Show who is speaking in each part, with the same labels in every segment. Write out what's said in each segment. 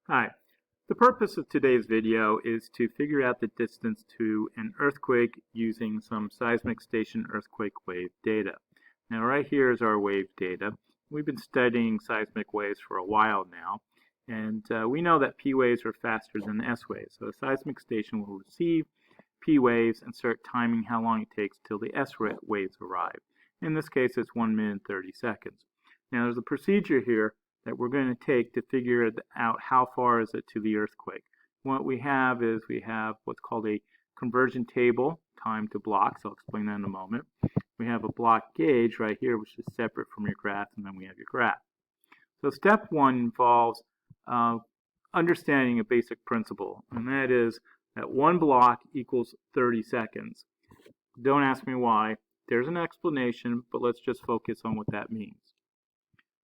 Speaker 1: Hi. The purpose of today's video is to figure out the distance to an earthquake using some seismic station earthquake wave data. Now right here is our wave data. We've been studying seismic waves for a while now, and we know that P waves are faster than S waves. So a seismic station will receive P waves and start timing how long it takes till the S waves arrive. In this case, it's 1 minute and 30 seconds. Now there's a procedure here that we're going to take to figure out how far is it to the earthquake. What we have is we have what's called a conversion table, time to blocks. I'll explain that in a moment. We have a block gauge right here, which is separate from your graph, and then we have your graph. So step one involves understanding a basic principle, and that is that one block equals 30 seconds. Don't ask me why. There's an explanation, but let's just focus on what that means.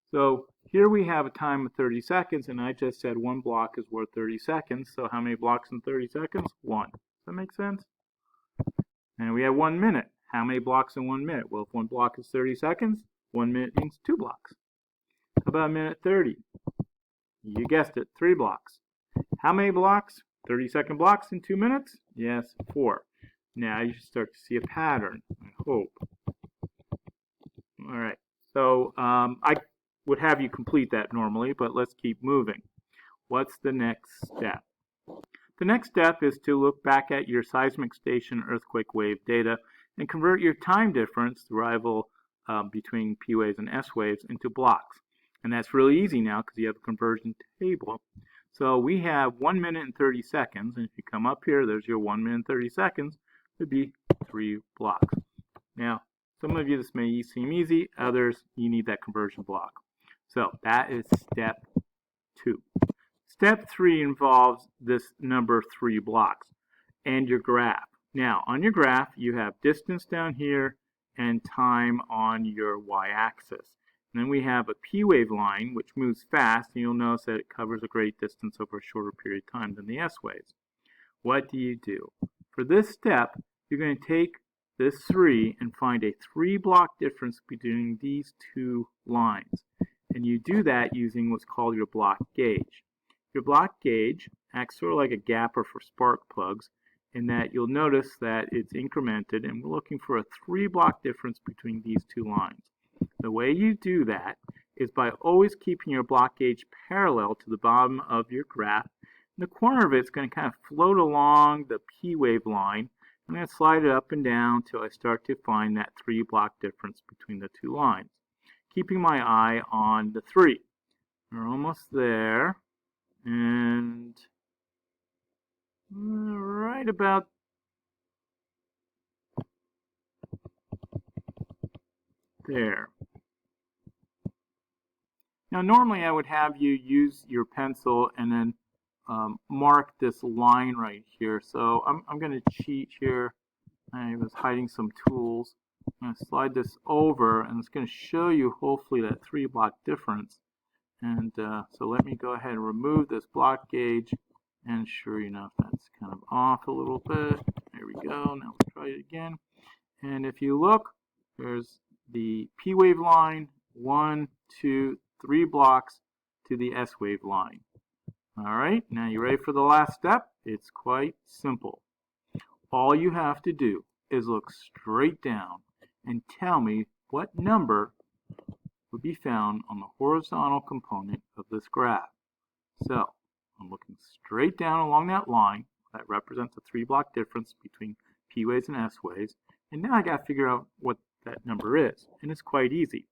Speaker 1: So here we have a time of 30 seconds, and I just said one block is worth 30 seconds. So how many blocks in 30 seconds? 1. Does that make sense? And we have 1 minute. How many blocks in 1 minute? Well, if one block is 30 seconds, 1 minute means 2 blocks. How about a minute 30? You guessed it, 3 blocks. How many blocks? 30-second blocks in 2 minutes? Yes, 4. Now you should start to see a pattern, I hope. All right, so I would have you complete that normally, but let's keep moving. What's the next step? The next step is to look back at your seismic station earthquake wave data and convert your time difference, the rival between P waves and S waves, into blocks. And that's really easy now because you have a conversion table. So we have 1 minute and 30 seconds, and if you come up here, there's your 1 minute and 30 seconds, it would be 3 blocks. Now, some of you this may seem easy, others you need that conversion block. So that is step 2. Step 3 involves this number 3 blocks and your graph. Now on your graph you have distance down here and time on your y-axis. And then we have a P wave line which moves fast, and you'll notice that it covers a great distance over a shorter period of time than the S waves. What do you do? For this step, you're going to take this 3 and find a 3 block difference between these two lines. And you do that using what's called your block gauge. Your block gauge acts sort of like a gapper for spark plugs, in that you'll notice that it's incremented, and we're looking for a 3 block difference between these two lines. The way you do that is by always keeping your block gauge parallel to the bottom of your graph. And the corner of it's going to kind of float along the P wave line. I'm going to slide it up and down until I start to find that 3 block difference between the two lines, keeping my eye on the 3. We're almost there, and right about there. Now normally I would have you use your pencil and then mark this line right here. So I'm going to cheat here. I was hiding some tools. I'm going to slide this over, and it's going to show you hopefully that 3 block difference. And so let me go ahead and remove this block gauge, and sure enough that's kind of off a little bit. There we go. Now we'll try it again. And if you look, there's the P wave line, 1, 2, 3 blocks to the S wave line. Alright, now you ready for the last step? It's quite simple. All you have to do is look straight down and tell me what number would be found on the horizontal component of this graph. So, I'm looking straight down along that line. That represents a 3 block difference between P waves and S waves. And now I got to figure out what that number is. And it's quite easy.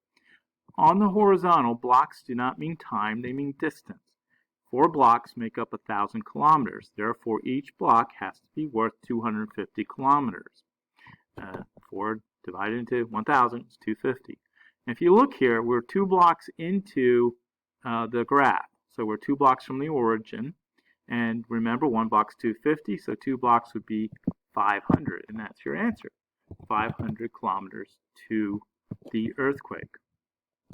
Speaker 1: On the horizontal, blocks do not mean time, they mean distance. 4 blocks make up 1,000 kilometers. Therefore, each block has to be worth 250 kilometers. 4 divided into 1,000 is 250. And if you look here, we're 2 blocks into the graph. So we're 2 blocks from the origin. And remember, 1 block's 250, so 2 blocks would be 500. And that's your answer. 500 kilometers to the earthquake.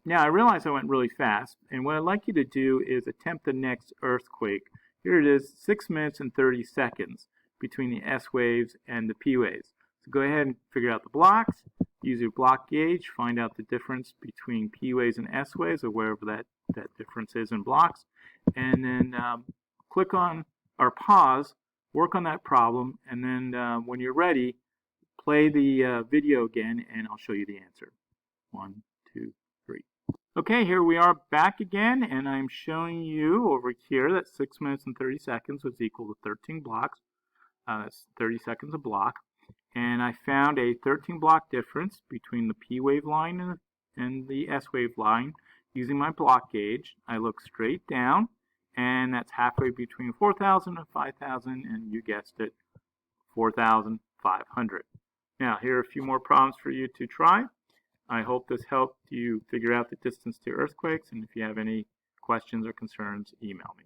Speaker 1: Now, I realize I went really fast, and what I'd like you to do is attempt the next earthquake. Here it is, 6 minutes and 30 seconds between the S waves and the P waves. So go ahead and figure out the blocks, use your block gauge, find out the difference between P waves and S waves, or wherever that difference is in blocks, and then click on or pause, work on that problem, and then when you're ready, play the video again and I'll show you the answer. 1, 2, 3. Okay, here we are back again, and I'm showing you over here that 6 minutes and 30 seconds was equal to 13 blocks. That's 30 seconds a block. And I found a 13 block difference between the P wave line and the S wave line using my block gauge. I look straight down, and that's halfway between 4,000 and 5,000, and you guessed it, 4,500. Now, here are a few more problems for you to try. I hope this helped you figure out the distance to earthquakes, and if you have any questions or concerns, email me.